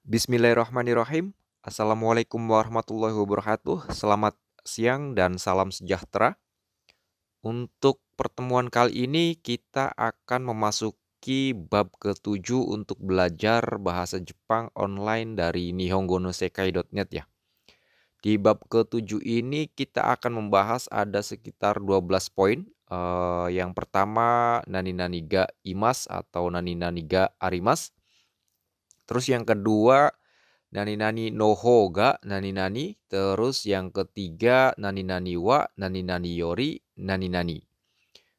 Bismillahirrahmanirrahim. Assalamualaikum warahmatullahi wabarakatuh. Selamat siang dan salam sejahtera. Untuk pertemuan kali ini kita akan memasuki bab ke-7 untuk belajar bahasa Jepang online dari nihongonosekai.net ya. Di bab ke-7 ini kita akan membahas ada sekitar 12 poin. Yang pertama nani nani ga imas atau nani nani ga arimas. Terus yang kedua nani-nani no ho ga nani-nani. Terus yang ketiga nani-nani wa, nani-nani yori, nani-nani.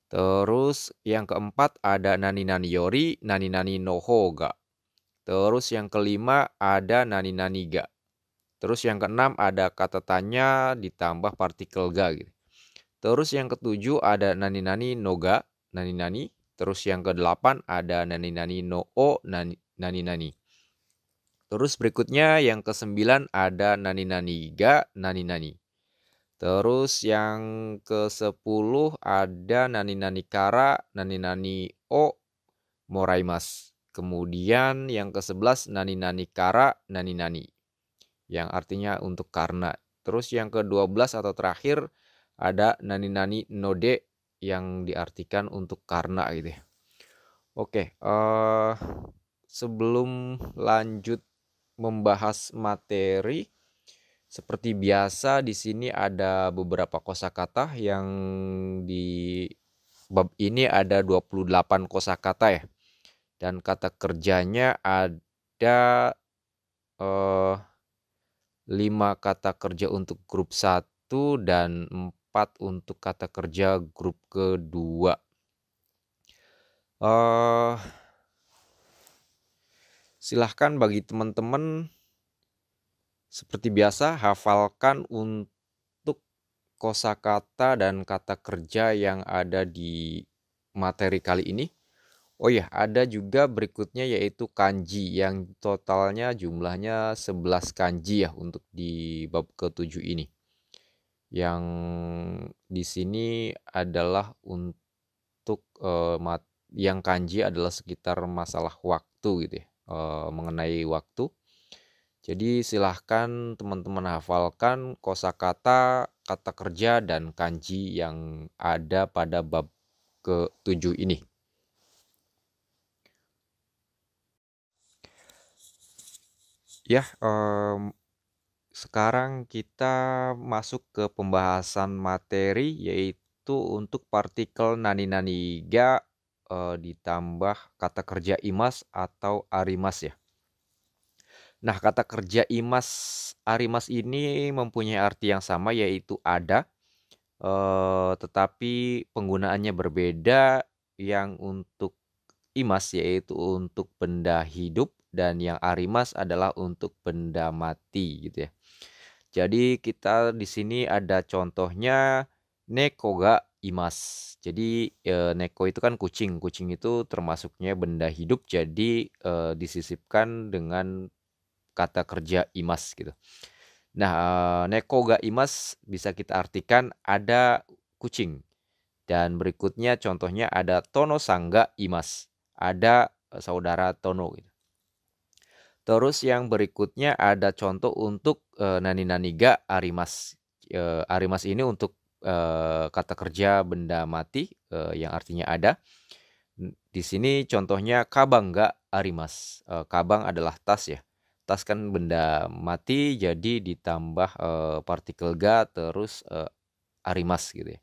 Terus yang keempat ada nani-nani yori, nani-nani no ho ga. Terus yang kelima ada nani-nani ga. Terus yang keenam ada kata tanya ditambah partikel ga gitu. Terus yang ketujuh ada nani-nani no ga, nani-nani. Terus yang kedelapan ada nani-nani no o, nani-nani. Terus berikutnya yang ke-9 ada nani-nani ga, nani-nani. Terus yang ke-10 ada nani-nani kara, nani-nani o, moraimasu. Kemudian yang ke-11 nani-nani kara, nani-nani. Yang artinya untuk karena. Terus yang ke-12 atau terakhir ada nani-nani node yang diartikan untuk karena gitu ya. Oke, sebelum lanjut membahas materi, seperti biasa di sini ada beberapa kosakata yang di bab ini ada 28 kosakata ya. Dan kata kerjanya ada 5 kata kerja untuk grup 1 dan 4 untuk kata kerja grup kedua. Silahkan bagi teman-teman seperti biasa hafalkan untuk kosakata dan kata kerja yang ada di materi kali ini. Oh ya, ada juga berikutnya yaitu kanji yang totalnya jumlahnya 11 kanji ya untuk di bab ke-7 ini. Yang di sini adalah untuk yang kanji adalah sekitar masalah waktu gitu ya. Mengenai waktu. Jadi silahkan teman-teman hafalkan kosakata, kata kerja, dan kanji yang ada pada bab ke-7 ini. Ya, sekarang kita masuk ke pembahasan materi yaitu untuk partikel nani-nani ga ditambah kata kerja imas atau arimas ya. Nah, kata kerja imas, arimas ini mempunyai arti yang sama yaitu ada, tetapi penggunaannya berbeda. Yang untuk imas yaitu untuk benda hidup dan yang arimas adalah untuk benda mati gitu ya. Jadi kita di sini ada contohnya neko ga imas. Jadi neko itu kan kucing. Kucing itu termasuknya benda hidup jadi disisipkan dengan kata kerja imas gitu. Nah, neko ga imas bisa kita artikan ada kucing. Dan berikutnya contohnya ada tono sangga imas. Ada saudara Tono gitu. Terus yang berikutnya ada contoh untuk nani-nani ga arimas. Arimas ini untuk kata kerja benda mati yang artinya ada. Di sini contohnya kabang ga arimas. Kabang adalah tas ya. Tas kan benda mati jadi ditambah partikel ga terus arimas gitu ya.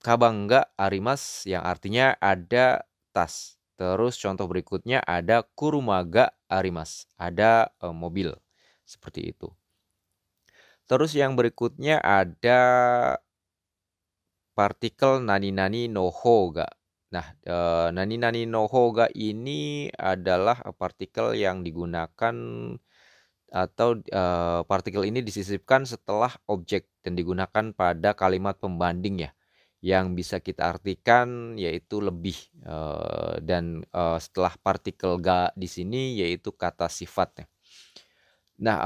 Kabang ga arimas yang artinya ada tas. Terus contoh berikutnya ada kuruma ga arimas. Ada mobil. Seperti itu. Terus yang berikutnya ada partikel nani-nani no ho ga. Nah, nani-nani no ho ga ini adalah partikel yang digunakan atau partikel ini disisipkan setelah objek dan digunakan pada kalimat pembanding ya. Yang bisa kita artikan yaitu lebih dan setelah partikel ga di sini yaitu kata sifatnya. Nah,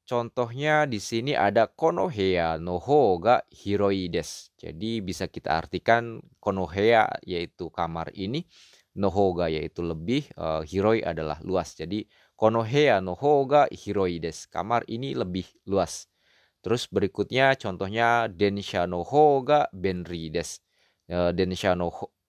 contohnya di sini ada konohea no ho ga hiroi desu. Jadi bisa kita artikan konohea yaitu kamar ini noho ga yaitu lebih, hiroi adalah luas. Jadi konohea noho ga hiroi desu. Kamar ini lebih luas. Terus berikutnya contohnya densha noho ga benri desu.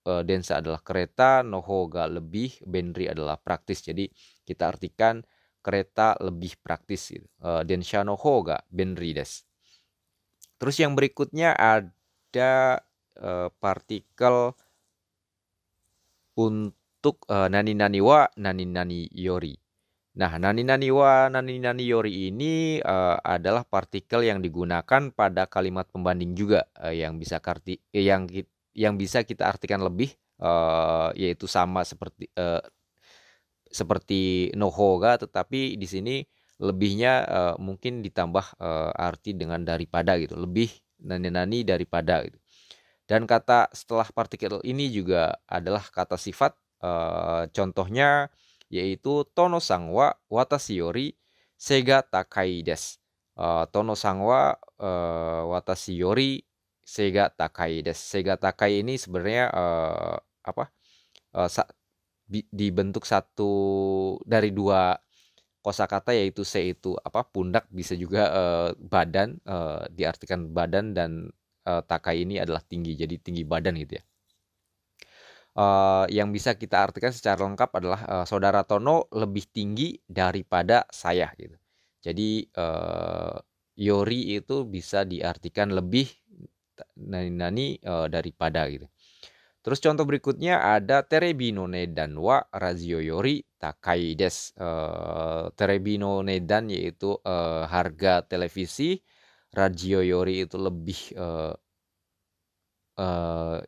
Densa adalah kereta, noho ga lebih, benri adalah praktis. Jadi kita artikan kereta lebih praktis gitu. Densha noho ga benri desu. Terus yang berikutnya ada partikel untuk nani nani wa nani nani yori. Nah, nani nani wa nani nani yori ini adalah partikel yang digunakan pada kalimat pembanding juga, yang bisa kita artikan lebih, yaitu sama seperti noho ga, tetapi di sini lebihnya mungkin ditambah arti dengan daripada gitu, lebih nani nani daripada gitu. Dan kata setelah partikel ini juga adalah kata sifat, contohnya yaitu tono-san wa watashi yori seiga takai desu. Tono-san wa watashi yori seiga takai desu. Seiga takai ini sebenarnya dibentuk satu dari dua kosakata, yaitu se itu pundak, bisa juga badan, diartikan badan, dan takai ini adalah tinggi, jadi tinggi badan gitu ya. Yang bisa kita artikan secara lengkap adalah saudara Tono lebih tinggi daripada saya gitu. Jadi yori itu bisa diartikan lebih, nani daripada gitu. Terus contoh berikutnya ada terebi no nedan wa radio yori takai desu. Terebi no nedan yaitu harga televisi, radio yori itu lebih,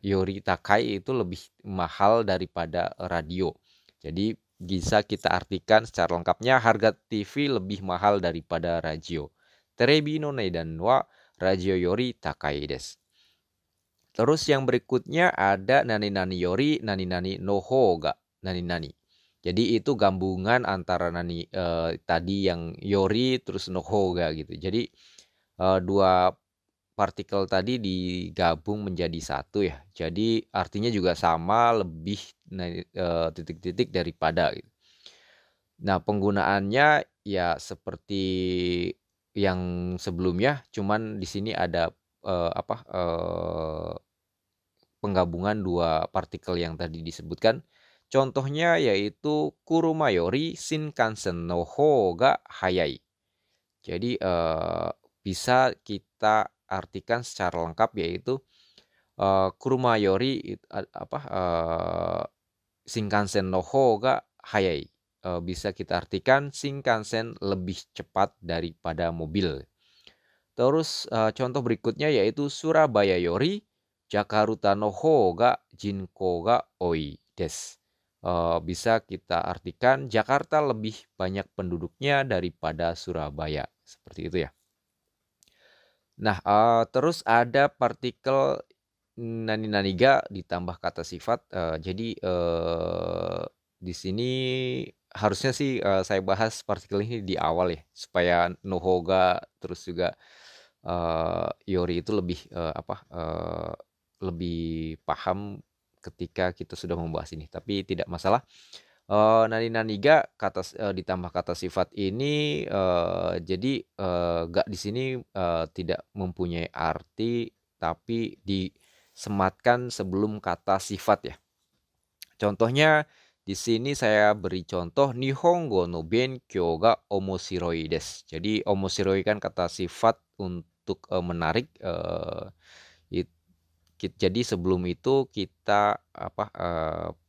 yori takai itu lebih mahal daripada radio. Jadi bisa kita artikan secara lengkapnya harga TV lebih mahal daripada radio. Terebi no nedan wa radio yori takai desu. Terus yang berikutnya ada nani nani yori nani nani noho ga nani nani. Jadi itu gabungan antara nani tadi yang yori terus noho ga gitu. Jadi dua partikel tadi digabung menjadi satu ya. Jadi artinya juga sama, lebih, titik-titik daripada gitu. Nah, penggunaannya ya seperti yang sebelumnya, cuman di sini ada penggabungan dua partikel yang tadi disebutkan. Contohnya yaitu kurumayori shinkansen no hou ga hayai. Jadi bisa kita artikan secara lengkap yaitu kurumayori shinkansen no hou ga hayai. Bisa kita artikan shinkansen lebih cepat daripada mobil. Terus contoh berikutnya yaitu Surabaya yori Jakarta no hou ga jinkou ga oi desu. Bisa kita artikan Jakarta lebih banyak penduduknya daripada Surabaya. Seperti itu ya. Nah, terus ada partikel nani nani ga ditambah kata sifat. Jadi di sini harusnya sih saya bahas partikel ini di awal ya, supaya noho ga terus juga yori itu lebih lebih paham ketika kita sudah membahas ini, tapi tidak masalah. Nani nani ga ditambah kata sifat ini, jadi ga di sini tidak mempunyai arti, tapi disematkan sebelum kata sifat ya. Contohnya di sini saya beri contoh Nihongo no benkyou ga omoshiroi desu. Jadi omoshiroi kan kata sifat untuk menarik. Jadi sebelum itu kita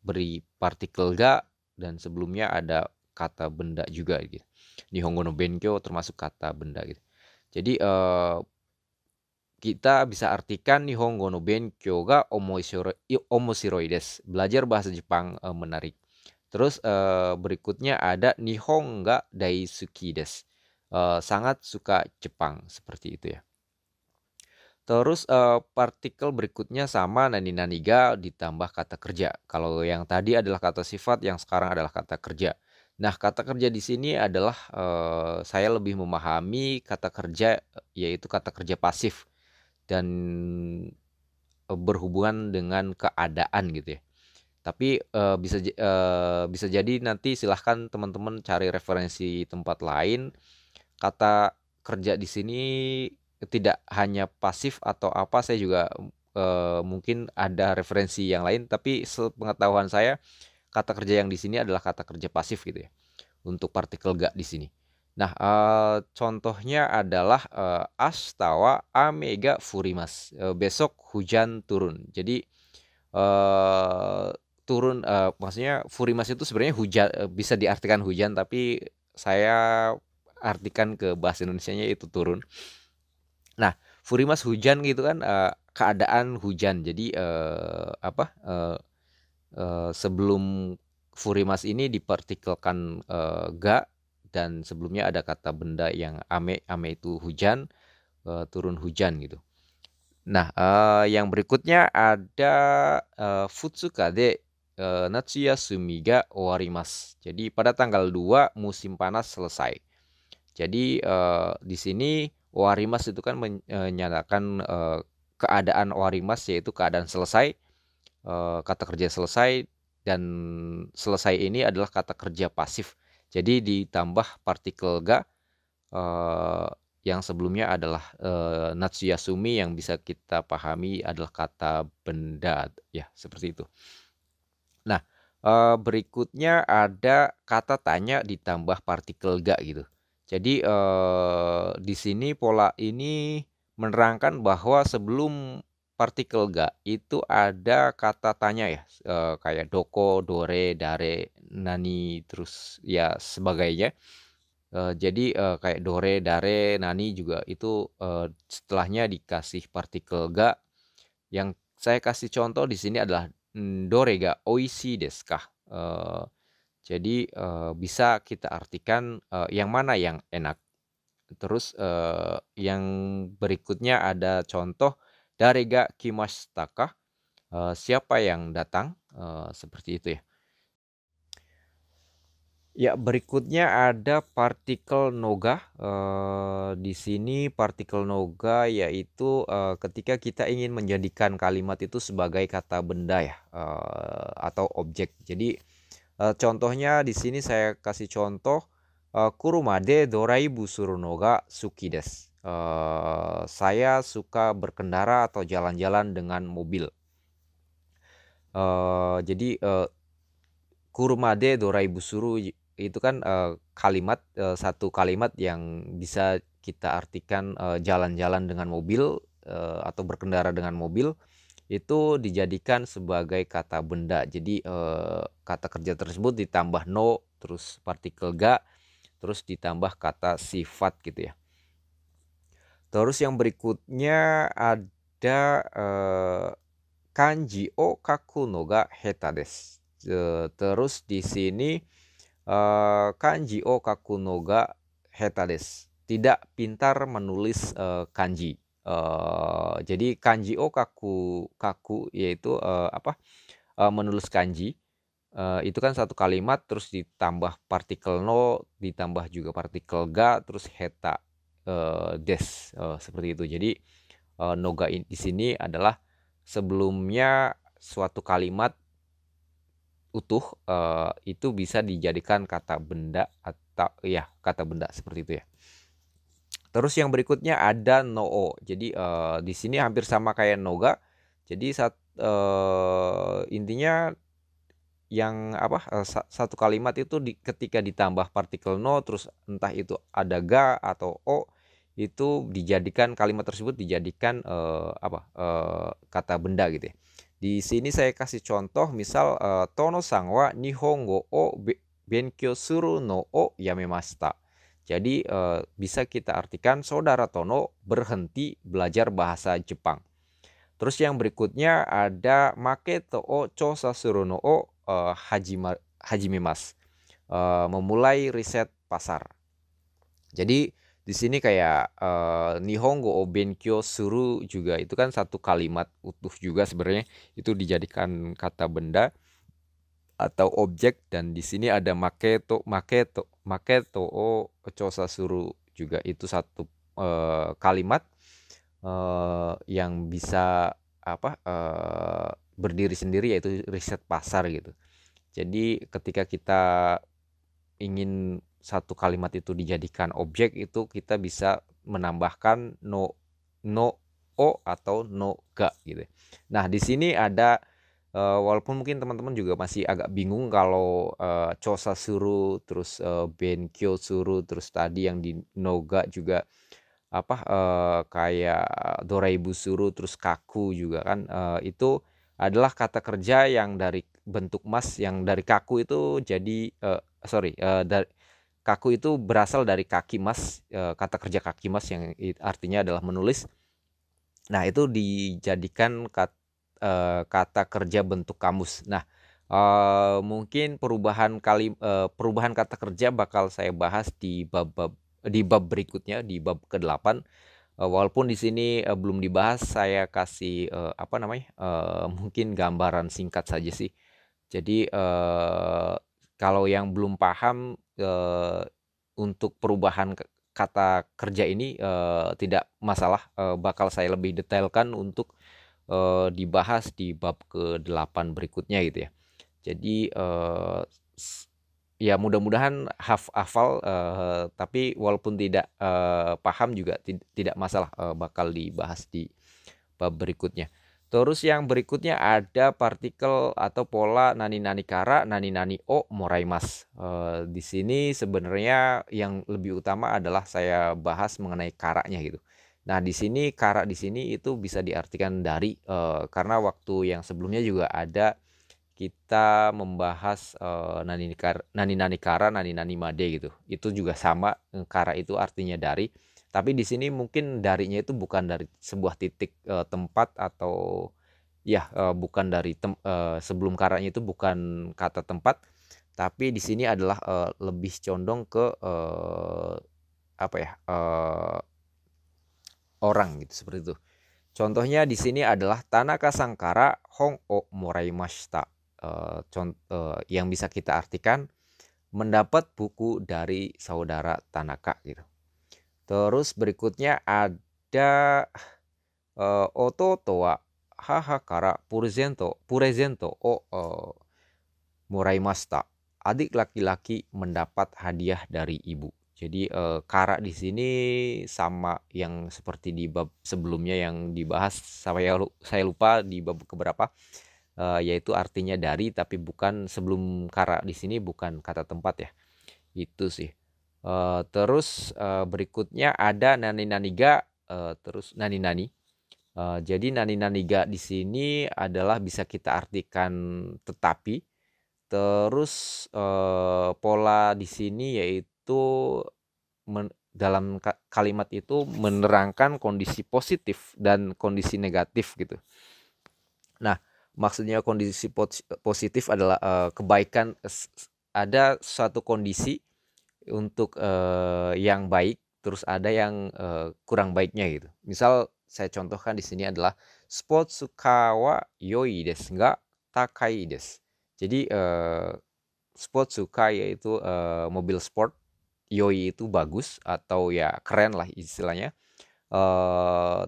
beri partikel ga, dan sebelumnya ada kata benda juga gitu. Nihongo no benkyou termasuk kata benda gitu. Jadi kita bisa artikan Nihongo no benkyou ga omoshiroi desu. Belajar bahasa Jepang menarik. Terus berikutnya ada Nihon ga daisuki desu. Sangat suka Jepang, seperti itu ya. Terus partikel berikutnya sama nani nani ga ditambah kata kerja. Kalau yang tadi adalah kata sifat, yang sekarang adalah kata kerja. Nah, kata kerja di sini adalah saya lebih memahami kata kerja, yaitu kata kerja pasif dan berhubungan dengan keadaan gitu ya. Tapi bisa jadi nanti silahkan teman-teman cari referensi tempat lain. Kata kerja di sini tidak hanya pasif atau apa, saya juga mungkin ada referensi yang lain, tapi sepengetahuan saya kata kerja yang di sini adalah kata kerja pasif gitu ya untuk partikel ga di sini. Nah, contohnya adalah ashita ame ga furimasu. Besok hujan turun. Jadi turun, maksudnya furimasu itu sebenarnya hujan, bisa diartikan hujan, tapi saya artikan ke bahasa Indonesianya itu turun. Nah, furimasu hujan gitu kan, keadaan hujan. Jadi sebelum furimasu ini dipartikelkan ga, dan sebelumnya ada kata benda yang ame itu hujan, turun hujan gitu. Nah, yang berikutnya ada futsuka de natsuyasumi ga owarimasu. Jadi pada tanggal 2 musim panas selesai. Jadi di sini owarimasu itu kan menyatakan keadaan owarimasu, yaitu keadaan selesai, kata kerja selesai, dan selesai ini adalah kata kerja pasif. Jadi ditambah partikel ga yang sebelumnya adalah natsuyasumi, yang bisa kita pahami adalah kata benda ya, seperti itu. Nah, berikutnya ada kata tanya ditambah partikel ga gitu. Jadi di sini pola ini menerangkan bahwa sebelum partikel ga itu ada kata tanya ya, kayak doko, dore, dare, nani, terus ya sebagainya. Jadi kayak dore, dare, nani juga itu setelahnya dikasih partikel ga. Yang saya kasih contoh di sini adalah dore ga oishii desu ka. Jadi bisa kita artikan yang mana yang enak. Terus yang berikutnya ada contoh dare ga kimashita ka, siapa yang datang, seperti itu ya. Ya, berikutnya ada partikel noga. Di sini partikel noga yaitu ketika kita ingin menjadikan kalimat itu sebagai kata benda ya, atau objek. Jadi contohnya di sini saya kasih contoh, kuruma de doraibu suru no ga suki desu. Saya suka berkendara atau jalan-jalan dengan mobil. Jadi kuruma de doraibu suru itu kan kalimat, satu kalimat yang bisa kita artikan jalan-jalan dengan mobil, atau berkendara dengan mobil, itu dijadikan sebagai kata benda. Jadi kata kerja tersebut ditambah no, terus partikel ga, terus ditambah kata sifat gitu ya. Terus yang berikutnya ada kanji o kaku no ga heta desu. Terus di sini kanji o kaku no ga heta desu. Tidak pintar menulis kanji. Jadi kanji o kaku yaitu menulis kanji. Itu kan satu kalimat, terus ditambah partikel no, ditambah juga partikel ga, terus heta des, seperti itu. Jadi noga di sini adalah sebelumnya suatu kalimat utuh itu bisa dijadikan kata benda, atau ya kata benda seperti itu ya. Terus yang berikutnya ada no. Jadi di sini hampir sama kayak noga. Jadi intinya yang satu kalimat itu ketika ditambah partikel no, terus entah itu ada ga atau o, itu dijadikan kalimat tersebut dijadikan kata benda gitu ya. Di sini saya kasih contoh, misal Tono-san wa nihongo o benkyou suru no o yamemashita. Jadi bisa kita artikan saudara Tono berhenti belajar bahasa Jepang. Terus yang berikutnya ada maketo o chosa suru no o hajimemasu. Memulai riset pasar. Jadi di sini kayak nihongo o benkyou suru juga itu kan satu kalimat utuh juga sebenarnya, itu dijadikan kata benda atau objek, dan di sini ada maketo o chosa suru juga itu satu kalimat yang bisa berdiri sendiri, yaitu riset pasar gitu. Jadi ketika kita ingin satu kalimat itu dijadikan objek, itu kita bisa menambahkan no o atau no ga gitu. Nah, di sini ada walaupun mungkin teman-teman juga masih agak bingung kalau chosa suru, terus benkyo suru, terus tadi yang di no ga juga apa kayak doraibu suru, terus kaku juga kan, itu adalah kata kerja yang dari bentuk mas, yang dari kaku itu jadi dari kaku itu berasal dari kaki mas, kata kerja kaki mas yang artinya adalah menulis. Nah, itu dijadikan kata kerja bentuk kamus. Nah, mungkin perubahan kata kerja bakal saya bahas di bab berikutnya, di bab ke-8. Walaupun di sini belum dibahas, saya kasih mungkin gambaran singkat saja sih. Jadi kalau yang belum paham untuk perubahan kata kerja ini tidak masalah, bakal saya lebih detailkan untuk dibahas di bab ke-8 berikutnya gitu ya. Jadi ya mudah-mudahan hafal, tapi walaupun tidak paham juga tidak masalah, bakal dibahas di bab berikutnya. Terus yang berikutnya ada partikel atau pola nani nani kara, nani nani o moraimas. Di sini sebenarnya yang lebih utama adalah saya bahas mengenai karanya gitu. Nah, di sini kara di sini itu bisa diartikan dari, karena waktu yang sebelumnya juga ada kita membahas nani nani kara, nani nani made gitu. Itu juga sama, kara itu artinya dari. Tapi di sini mungkin darinya itu bukan dari sebuah titik tempat, atau ya bukan dari sebelum karanya itu bukan kata tempat, tapi di sini adalah lebih condong ke orang gitu, seperti itu. Contohnya di sini adalah Tanaka Sangkara Hong o moraimashita. Yang bisa kita artikan mendapat buku dari saudara Tanaka gitu. Terus berikutnya ada Ototo wa haha kara purezento o moraimashita. Adik laki-laki mendapat hadiah dari ibu. Jadi kara di sini sama yang seperti di bab sebelumnya yang dibahas, saya lupa di bab keberapa, yaitu artinya dari, tapi bukan, sebelum kara di sini bukan kata tempat ya. Itu sih. Terus berikutnya ada nani naniga, terus nani nani. Jadi nani naniga di sini adalah bisa kita artikan tetapi. Terus pola di sini yaitu dalam kalimat itu menerangkan kondisi positif dan kondisi negatif gitu. Nah, maksudnya kondisi positif adalah kebaikan, ada suatu kondisi untuk yang baik, terus ada yang kurang baiknya gitu. Misal saya contohkan di sini adalah sportsuka wa yoi desu ga takai desu. Jadi sportsuka yaitu mobil sport, yoi itu bagus atau ya keren lah istilahnya.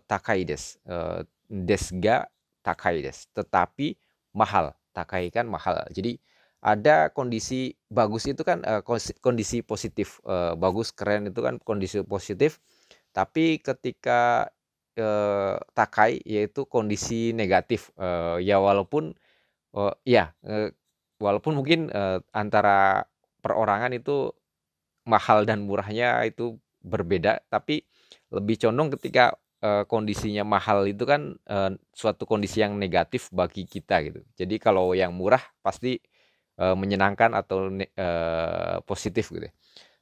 Takai desu, desu ga takai desu, tetapi mahal. Takai kan mahal. Jadi ada kondisi bagus itu kan kondisi positif, bagus keren itu kan kondisi positif, tapi ketika takai yaitu kondisi negatif, ya walaupun walaupun mungkin antara perorangan itu mahal dan murahnya itu berbeda, tapi lebih condong ketika kondisinya mahal itu kan suatu kondisi yang negatif bagi kita gitu. Jadi kalau yang murah pasti menyenangkan atau positif gitu.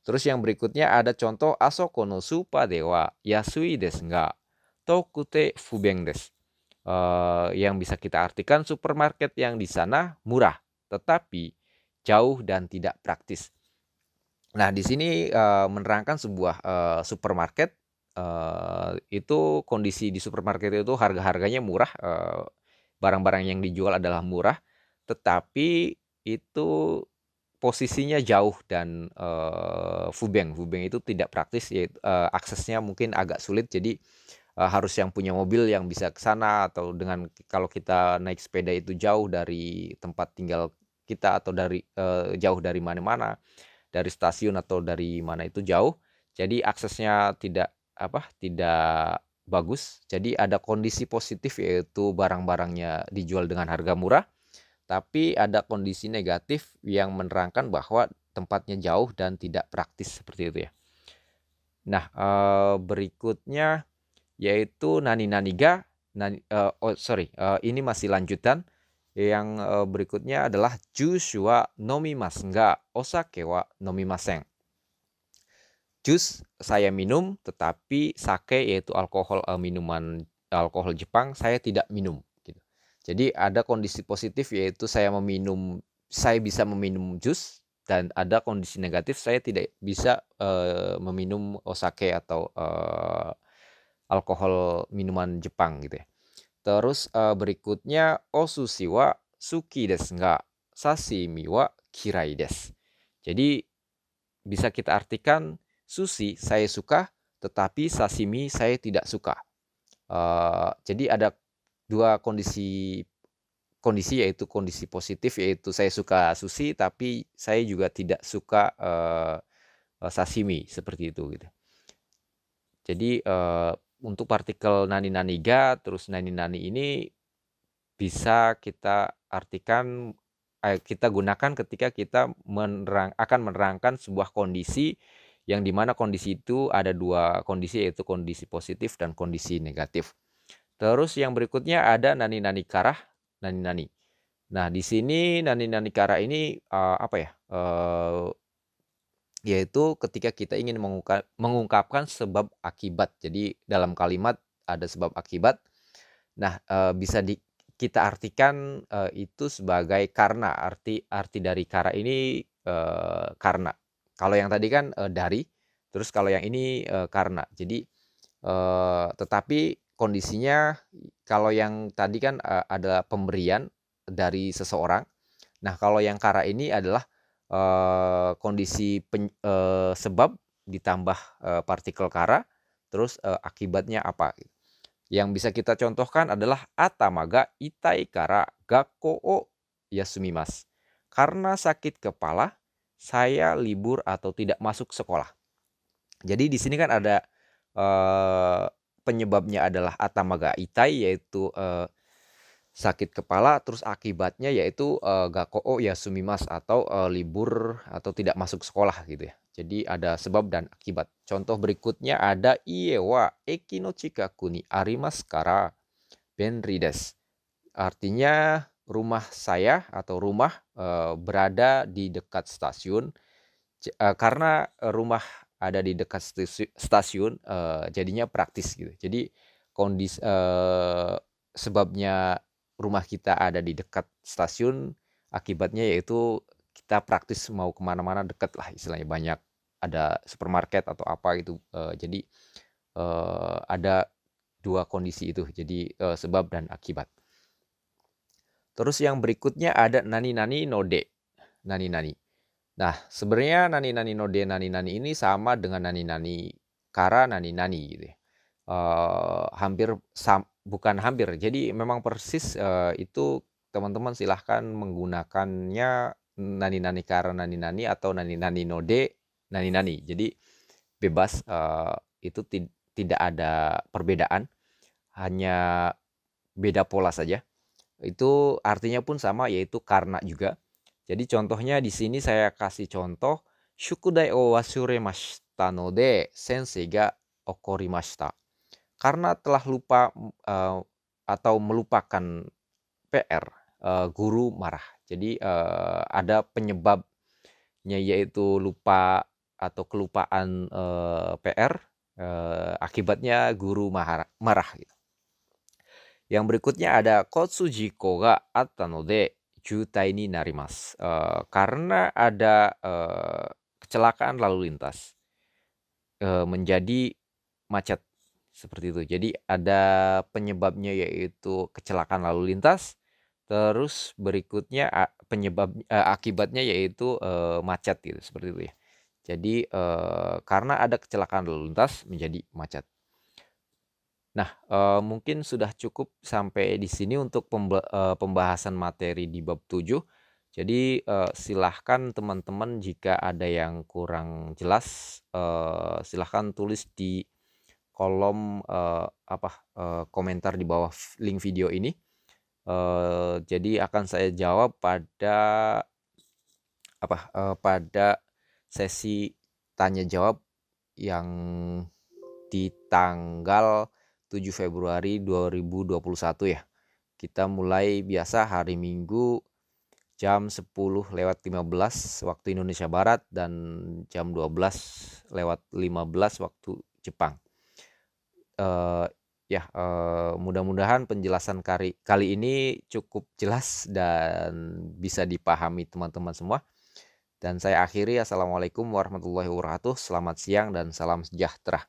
Terus yang berikutnya ada contoh asoko no supa dewa yasui desu ga tokute fubeng desu. Yang bisa kita artikan supermarket yang di sana murah, tetapi jauh dan tidak praktis. Nah, di sini menerangkan sebuah supermarket, itu kondisi di supermarket itu harga-harganya murah, barang-barang yang dijual adalah murah, tetapi itu posisinya jauh dan fubeng itu tidak praktis, yaitu aksesnya mungkin agak sulit. Jadi harus yang punya mobil yang bisa ke sana, atau kalau kita naik sepeda itu jauh dari tempat tinggal kita, atau jauh dari mana-mana, dari stasiun atau dari mana itu jauh. Jadi aksesnya tidak bagus. Jadi ada kondisi positif, yaitu barang-barangnya dijual dengan harga murah, tapi ada kondisi negatif yang menerangkan bahwa tempatnya jauh dan tidak praktis, seperti itu ya. Nah, berikutnya yaitu nani naniga. Ini masih lanjutan. Yang berikutnya adalah jushu wa nomimasu ga osake wa nomimasen. Jus saya minum, tetapi sake, yaitu minuman alkohol Jepang, saya tidak minum gitu. Jadi ada kondisi positif, yaitu saya bisa meminum jus, dan ada kondisi negatif, saya tidak bisa meminum osake atau alkohol minuman Jepang gitu ya. Terus berikutnya osushi wa suki desu ga sashimi wa kirai desu. Jadi bisa kita artikan sushi saya suka, tetapi sashimi saya tidak suka. Jadi ada dua kondisi, yaitu kondisi positif, yaitu saya suka sushi tapi saya juga tidak suka sashimi, seperti itu gitu. Jadi untuk partikel nani naniga terus nani nani ini bisa kita artikan, kita gunakan ketika kita akan menerangkan sebuah kondisi, yang dimana kondisi itu ada dua kondisi, yaitu kondisi positif dan kondisi negatif. Terus yang berikutnya ada nani nani kara, nani nani. Nah, di sini nani nani kara ini yaitu ketika kita ingin mengungkapkan sebab akibat. Jadi dalam kalimat ada sebab akibat. Nah, bisa kita artikan itu sebagai karena. Arti dari kara ini karena. Kalau yang tadi kan dari, terus kalau yang ini karena. Jadi tetapi kondisinya, kalau yang tadi kan ada pemberian dari seseorang. Nah, kalau yang kara ini adalah kondisi sebab ditambah partikel kara, terus akibatnya apa. Yang bisa kita contohkan adalah atama ga itai kara gakko o yasumimasu. Karena sakit kepala, saya libur atau tidak masuk sekolah. Jadi di sini kan ada penyebabnya adalah atama ga itai, yaitu sakit kepala, terus akibatnya yaitu gakko o yasumimasu, atau libur atau tidak masuk sekolah gitu ya. Jadi ada sebab dan akibat. Contoh berikutnya ada ie wa eki no chikaku ni arimasu kara benri desu. Artinya rumah saya atau rumah berada di dekat stasiun. Karena rumah ada di dekat stasiun, jadinya praktis gitu. Jadi kondisi sebabnya rumah kita ada di dekat stasiun, akibatnya yaitu kita praktis mau kemana-mana dekat lah, istilahnya banyak ada supermarket atau apa gitu. Jadi ada dua kondisi itu, jadi sebab dan akibat. Terus yang berikutnya ada nani nani no de, nani nani. Nah, sebenarnya nani nani no de, nani nani ini sama dengan nani nani kara, nani nani gitu ya. Bukan hampir, jadi memang persis itu. Teman-teman silahkan menggunakannya nani nani kara, nani nani, atau nani nani no de, nani nani. Jadi bebas, itu tidak ada perbedaan, hanya beda pola saja. Itu artinya pun sama, yaitu karena juga. Jadi contohnya di sini saya kasih contoh, shukudai o wasuremashita no de sensei ga okorimashita. Karena telah lupa atau melupakan PR, guru marah. Jadi ada penyebabnya, yaitu lupa atau kelupaan PR, akibatnya guru marah gitu. Yang berikutnya ada kotsujiko ga atta no de jutai ni narimasu. Karena ada kecelakaan lalu lintas, menjadi macet, seperti itu. Jadi ada penyebabnya, yaitu kecelakaan lalu lintas. Terus berikutnya akibatnya yaitu macet gitu, seperti itu ya. Jadi karena ada kecelakaan lalu lintas menjadi macet. Nah, mungkin sudah cukup sampai di sini untuk pembahasan materi di bab 7. Jadi, silahkan teman-teman jika ada yang kurang jelas, silahkan tulis di kolom, komentar di bawah link video ini. Jadi akan saya jawab pada sesi tanya jawab yang di tanggal 7 Februari 2021 ya. Kita mulai biasa hari Minggu jam 10:15 waktu Indonesia Barat dan jam 12:15 waktu Jepang. Mudah-mudahan penjelasan kali ini cukup jelas dan bisa dipahami teman-teman semua. Dan saya akhiri, assalamualaikum warahmatullahi wabarakatuh. Selamat siang dan salam sejahtera.